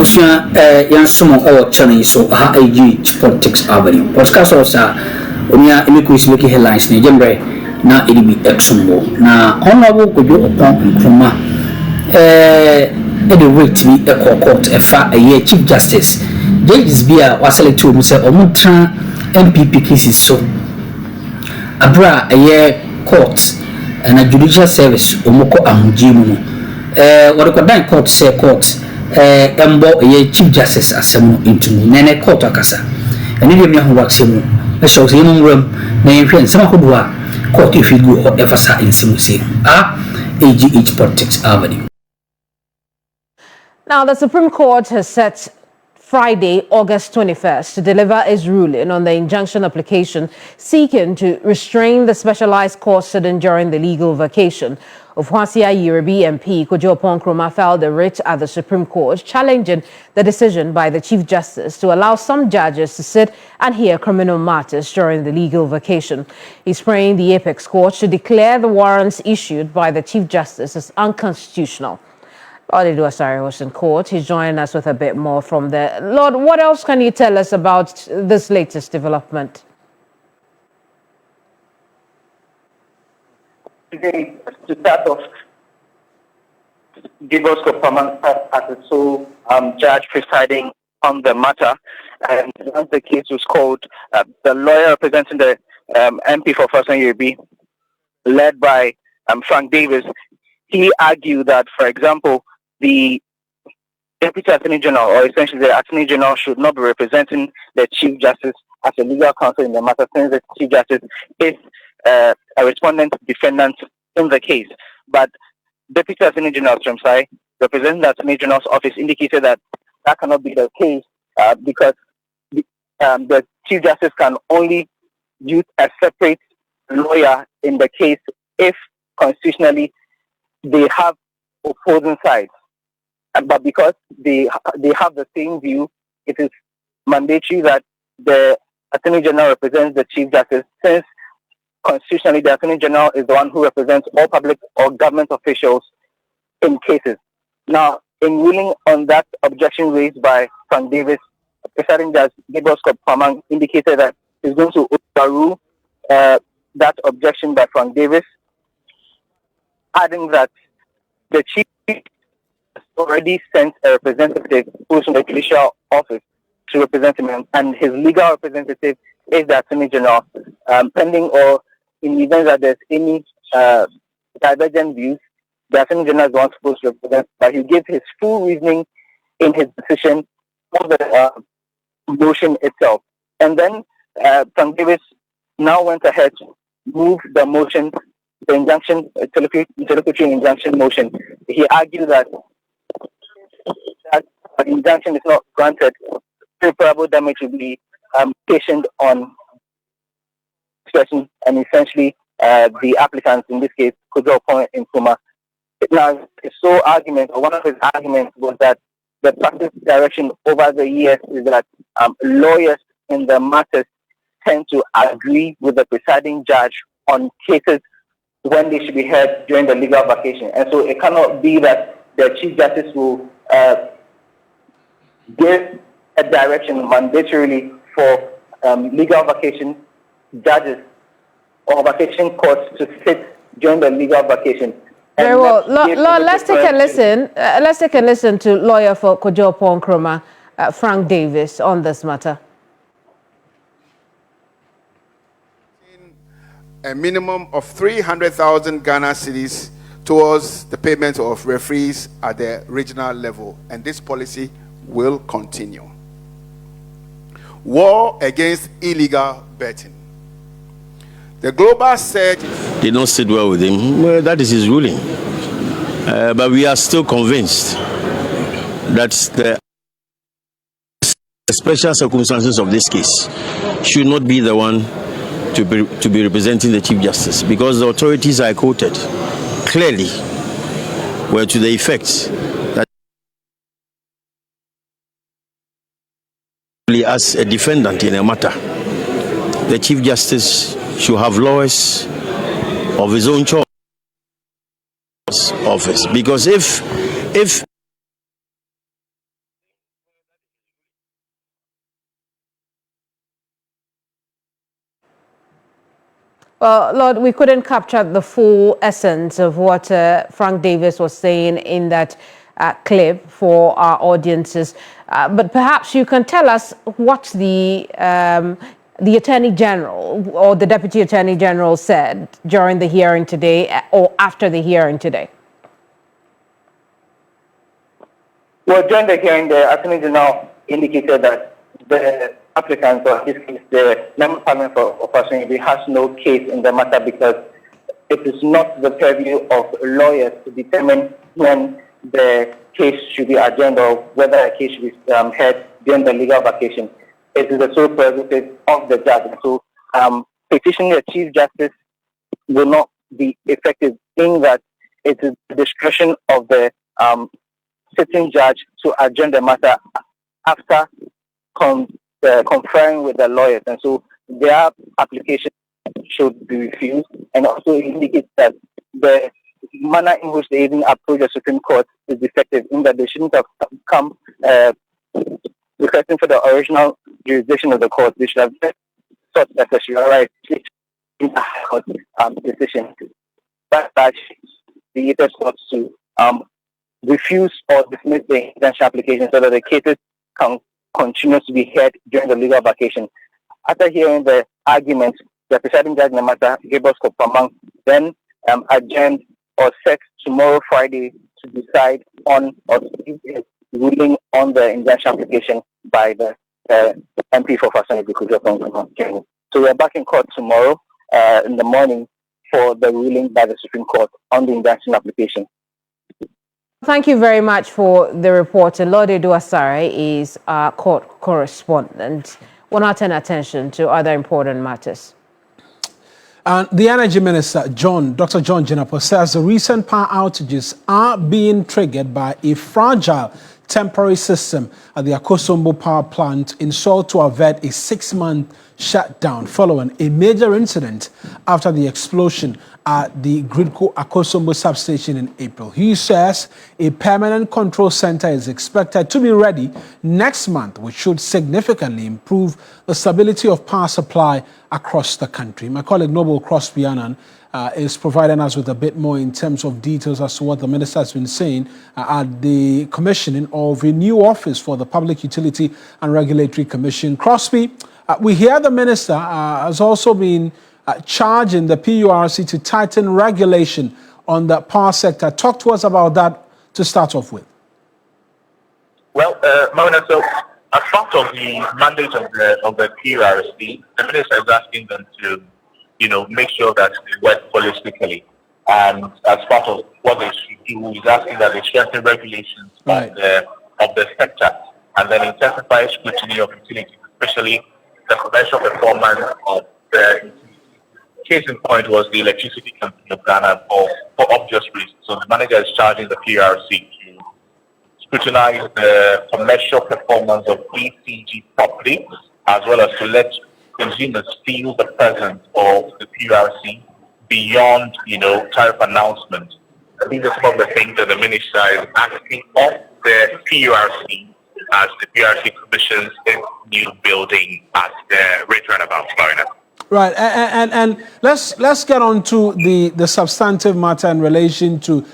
abusua yan sumo e channel so ha ag politics avenue podcast osa onia emikuisi make headlines ne jembre na edibi exumbo na honorable kojo Oppong nkruma the rate ni court efa chief justice judges bia wa select mu se omutra NPP cases so abra court and a judicial service omoko ahujimu no what ko dan court say court embo chief justice asemu into nene court akasa eni dem yahu waksemu e so se yemu ram na yehwe nsema kodo a court if go or ever sa insemu se AGH politics avenue. Now, the Supreme Court has set Friday, August 21st, to deliver its ruling on the injunction application seeking to restrain the specialized court sitting during the legal vacation of Hwasia Yoruba MP Kojo Oppong filed a writ at the Supreme Court challenging the decision by the Chief Justice to allow some judges to sit and hear criminal matters during the legal vacation. He's praying the Apex Court to declare the warrants issued by the Chief Justice as unconstitutional. Lord Edwasari was in court. He's joining us with a bit more from there. Lord, what else can you tell us about this latest development? Today, to start off, Gibosko Paman as the sole judge presiding on the matter, and once the case was called, the lawyer representing the MP for Hwasia Yoruba, led by Frank Davis, he argued that, for example, the Deputy Attorney General, or essentially the Attorney General, should not be representing the Chief Justice as a legal counsel in the matter, since the Chief Justice is a respondent defendant in the case. But Deputy Attorney General Stromsai, representing the Attorney General's office, indicated that that cannot be the case because the Chief Justice can only use a separate lawyer in the case if constitutionally they have opposing sides. But because they have the same view, it is mandatory that the Attorney General represents the Chief Justice, since constitutionally the Attorney General is the one who represents all public or government officials in cases. Now, in ruling on that objection raised by Frank Davis, presiding judge Gibosko Paman indicated that he's going to overrule that objection by Frank Davis, adding that the Chief has already sent a representative who's in the judicial office to represent him, and his legal representative is the Attorney General, pending or in the event that there's any divergent views, the Attorney General is the one supposed to represent, but he gives his full reasoning in his decision for the motion itself. And then Frank Davis now went ahead to move the motion, the injunction, interlocutory injunction motion. He argued that the injunction is not granted, irreparable damage will be stationed on discretion, and essentially the applicants, in this case, Kojo Oppong Nkrumah. Now, his sole argument, or one of his arguments, was that the practice direction over the years is that lawyers in the matters tend to agree with the presiding judge on cases when they should be heard during the legal vacation. And so it cannot be that the Chief Justice will give a direction mandatorily for legal vacation judges or vacation courts to sit during the legal vacation. Very well. Let's take a listen. Let's take a listen to lawyer for Kojo Oppong Nkrumah, Frank Davis, on this matter. A minimum of 300,000 Ghana cedis towards the payment of referees at the regional level, and this policy will continue. War against illegal betting. The global surge did not sit well with him. Well, that is his ruling. But we are still convinced that the special circumstances of this case should not be the one to be representing the Chief Justice, because the authorities I quoted clearly were to the effect that as a defendant in a matter, the Chief Justice should have lawyers of his own choice office, because if Well, Lord, we couldn't capture the full essence of what Frank Davis was saying in that clip for our audiences. But perhaps you can tell us what the Attorney General or the Deputy Attorney General said during the hearing today or after the hearing today. Well, during the hearing, the Attorney General indicated that the applicant, or in this case, the Member of Parliament for Person AB, has no case in the matter because it is not the purview of lawyers to determine when the case should be adjourned or whether a case should be heard during the legal vacation. It is the sole prerogative of the judge. And so petitioning the Chief Justice will not be effective in that it is the discretion of the sitting judge to adjourn the matter after conferring with the lawyers. And so their application should be refused, and also indicates that the manner in which they even approach the Supreme Court is defective, in that they shouldn't have come requesting for the original jurisdiction of the court. They should have just sought that they should arrive in a high court decision. But the EFS courts to refuse or dismiss the injunction application so that the cases can continue to be heard during the legal vacation. After hearing the arguments, the presiding judge in the matter, Gabriel Skopamang, then adjourned or set tomorrow, Friday, to decide on or to give a ruling on the injunction application by the MP for Fashion Oppong. So we are back in court tomorrow in the morning for the ruling by the Supreme Court on the injunction application. Thank you very much for the report. Lord Edu Asare is our court correspondent. We'll now turn attention to other important matters. And the Energy Minister, Dr. John Jinapor, says the recent power outages are being triggered by a fragile temporary system at the Akosombo power plant installed to avert a 6-month shutdown following a major incident after the explosion at the Gridco Akosombo substation in April. He says a permanent control center is expected to be ready next month, which should significantly improve the stability of power supply across the country. My colleague Noble Crosby-Annan is providing us with a bit more in terms of details as to what the minister has been saying at the commissioning of a new office for the Public Utility and Regulatory Commission. Crosby, we hear the minister has also been charging the PURC to tighten regulation on the power sector. Talk to us about that to start off with. Well, Mona, so as part of the mandate of the PURC, the minister is asking them to, make sure that they work holistically. And as part of what they should do, he's asking that they strengthen regulations of the sector and then intensify scrutiny of utilities, especially the commercial performance of the case in point was the Electricity Company of Ghana for obvious reasons. So the manager is charging the PRC to scrutinize the commercial performance of ECG properly, as well as to let consumers feel the presence of the PRC beyond, tariff announcements. These are some of the things that the minister is asking of the PRC as the PRC commissions its new building at the Red Runabout, Florida. Right, and let's get on to the substantive matter in relation to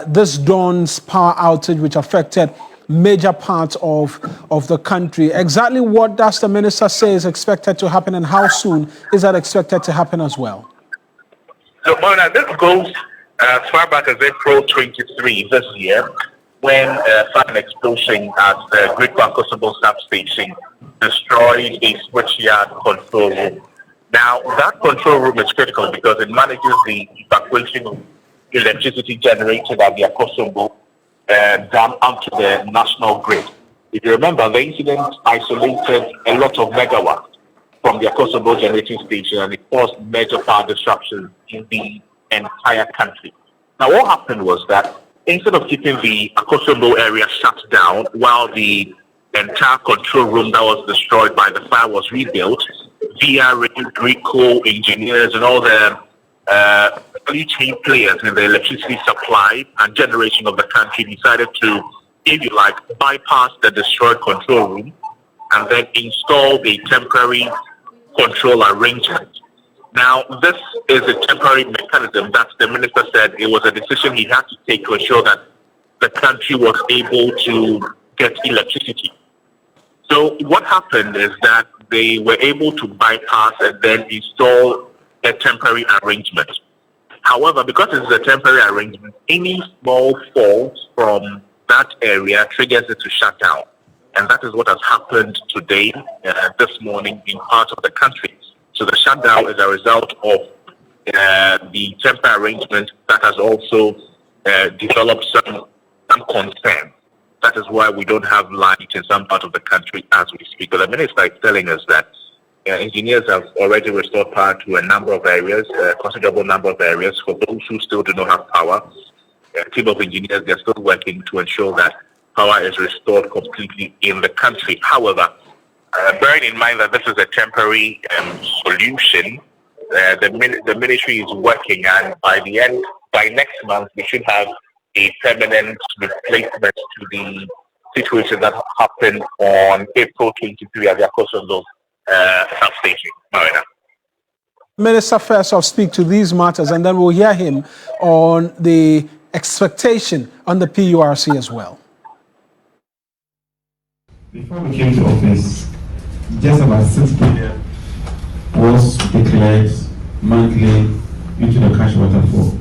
this dawn's power outage, which affected major parts of the country. Exactly what does the minister say is expected to happen, and how soon is that expected to happen as well? So, Mona, this goes as far back as April 23 this year, when an explosion at the Great Akosombo substation destroyed a switchyard control room. Now, that control room is critical because it manages the evacuation of electricity generated at the Akosombo dam onto the national grid. If you remember, the incident isolated a lot of megawatts from the Akosombo generating station, and it caused major power disruptions in the entire country. Now, what happened was that instead of keeping the Akosombo area shut down while the entire control room that was destroyed by the fire was rebuilt, via Gridco engineers and all the value chain players in the electricity supply and generation of the country decided to, if you like, bypass the destroyed control room and then install a temporary control arrangement Now, this is a temporary mechanism that the minister said it was a decision he had to take to ensure that the country was able to get electricity. So what happened is that they were able to bypass and then install a temporary arrangement. However, because it is a temporary arrangement, any small fault from that area triggers it to shut down. And that is what has happened today, this morning, in parts of the country. So the shutdown is a result of the temporary arrangement that has also developed some concern. That is why we don't have light in some part of the country as we speak. But the minister is telling us that engineers have already restored power to a number of areas, a considerable number of areas. For those who still do not have power, a team of engineers, they're still working to ensure that power is restored completely in the country. However, bearing in mind that this is a temporary solution, the ministry is working, and by next month, we should have a permanent replacement to the situation that happened on April 23 at the Akosondo substation. Marina. Minister first, I'll speak to these matters, and then we'll hear him on the expectation on the PURC as well. Before we came to office, just about 6 billion was declared monthly into the cash waterfall.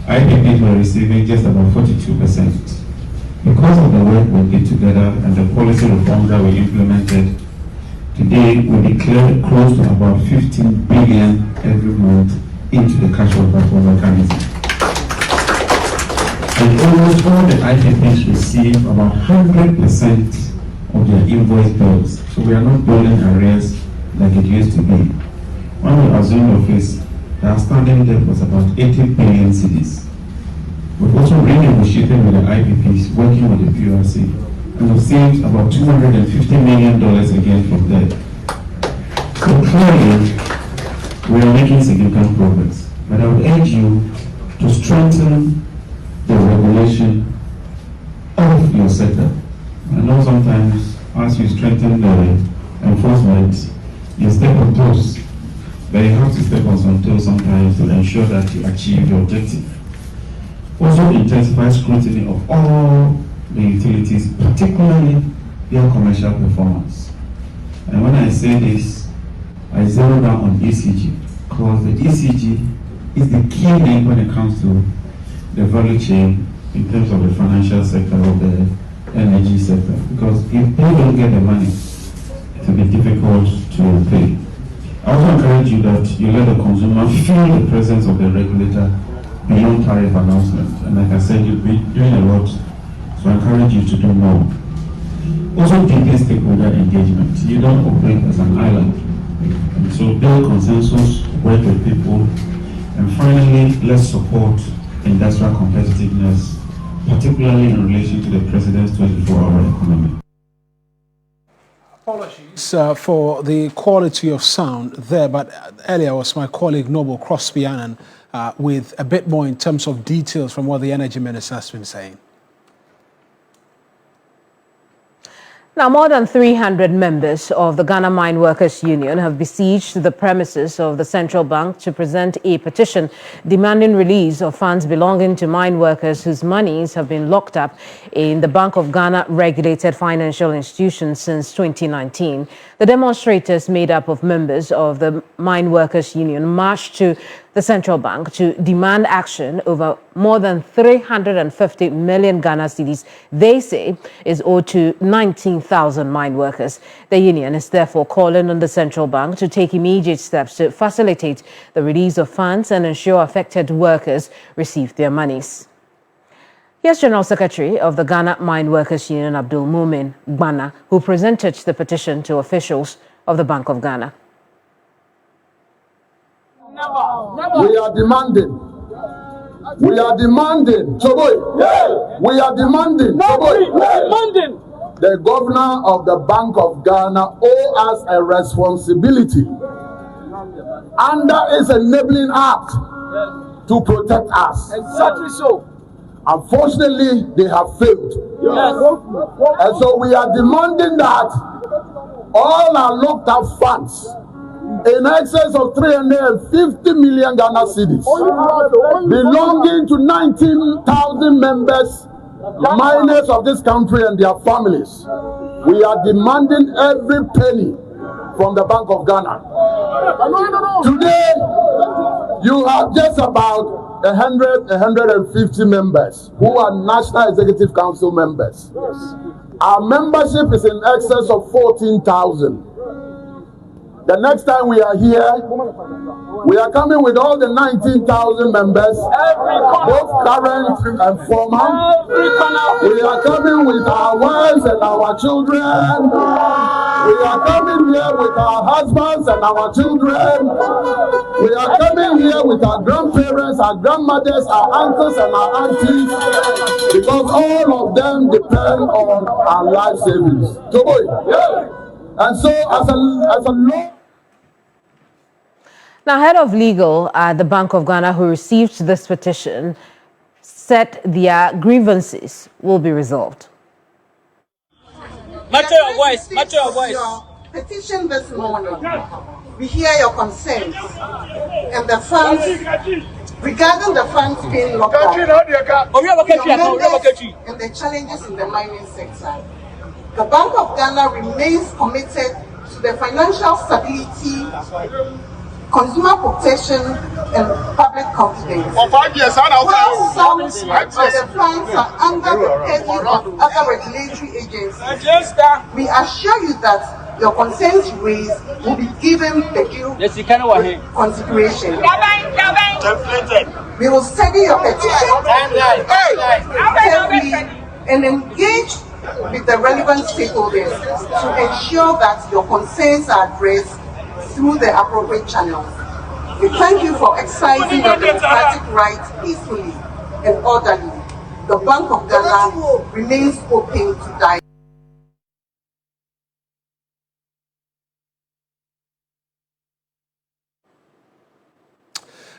IPPs were receiving just about 42%. Because of the work we did together and the policy reforms that we implemented, today we declared close to about 15 billion every month into the cash waterfall mechanism. And almost all the IPPs receive about 100% of their invoice bills. So we are not building arrears like it used to be. When we assumed office, the outstanding debt was about 80 billion cedis. We've also renegotiated with the IPPs, working with the PURC, and we've saved about $250 million again from there. So clearly, we are making significant progress. But I would urge you to strengthen the regulation of your sector. I know sometimes, as you strengthen the enforcement, you step on toes. But you have to step on some toes sometimes to ensure that you achieve your objective. Also intensify scrutiny of all the utilities, particularly their commercial performance. And when I say this, I zero down on ECG, because the ECG is the key link when it comes to the value chain in terms of the financial sector of the energy sector. Because if they don't get the money, it will be difficult to pay. I also encourage you that you let the consumer feel the presence of the regulator beyond tariff announcement. And like I said, you've been doing a lot, so I encourage you to do more. Also, deepen stakeholder engagement. You don't operate as an island. And so build consensus, work with people, and finally, let's support industrial competitiveness, particularly in relation to the President's 24-hour economy. Apologies for the quality of sound there, but earlier was my colleague Noble Crosby-Annan with a bit more in terms of details from what the Energy Minister has been saying. Now, more than 300 members of the Ghana Mineworkers Union have besieged the premises of the central bank to present a petition demanding release of funds belonging to mine workers whose monies have been locked up in the Bank of Ghana regulated financial institutions since 2019. The demonstrators, made up of members of the Mineworkers Union, marched to the central bank to demand action over more than 350 million Ghana cedis they say is owed to 19,000 mine workers. The union is therefore calling on the central bank to take immediate steps to facilitate the release of funds and ensure affected workers receive their monies. Here's General Secretary of the Ghana Mineworkers Union, Abdul Mumin Gbana, who presented the petition to officials of the Bank of Ghana. We are demanding. We are demanding. We are demanding. The governor of the Bank of Ghana owes us a responsibility under its enabling act to protect us. Exactly so. Unfortunately, they have failed. And so we are demanding that all our locked up funds in excess of 350 million Ghana cedis, belonging to 19,000 members, miners of this country and their families. We are demanding every penny from the Bank of Ghana. Today, you have just about 150 members who are National Executive Council members. Our membership is in excess of 14,000. The next time we are here, we are coming with all the 19,000 members, both current and former. We are coming with our wives and our children. We are coming here with our husbands and our children. We are coming here with our grandparents, our grandmothers, our uncles and our aunties, because all of them depend on our life savings. And so as a law. Now, head of legal at the Bank of Ghana who received this petition said their grievances will be resolved. Matter your voice. Matter your voice. Your petition this morning. We hear your concerns and the funds regarding the funds being locked up. Your members and the challenges in the mining sector. The Bank of Ghana remains committed to the financial stability, consumer protection, and public confidence. While some of the funds are under the purview of other regulatory agencies, we assure you that your concerns raised will be given the due consideration. We will study your petition carefully and engage with the relevant stakeholders to ensure that your concerns are addressed through the appropriate channels. We thank you for exercising your democratic rights peacefully and orderly. The Bank of Ghana remains open to dialogue.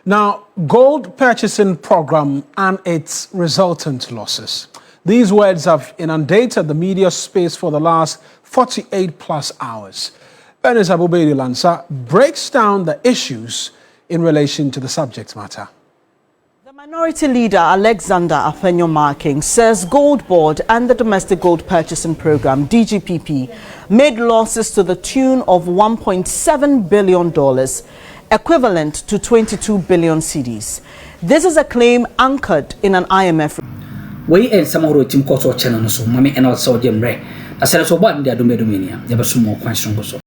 Now, gold purchasing program and its resultant losses. These words have inundated the media space for the last 48 plus hours. Ernest Abubedi Lansa breaks down the issues in relation to the subject matter. The minority leader Alexander Afenyo-Marking says Gold Board and the Domestic Gold Purchasing Program, DGPP, made losses to the tune of $1.7 billion, equivalent to 22 billion cedis. This is a claim anchored in an IMF. We and some more team court or channel so mommy and also Jim Ray. I said so bad in the Dominion. There was some more questions.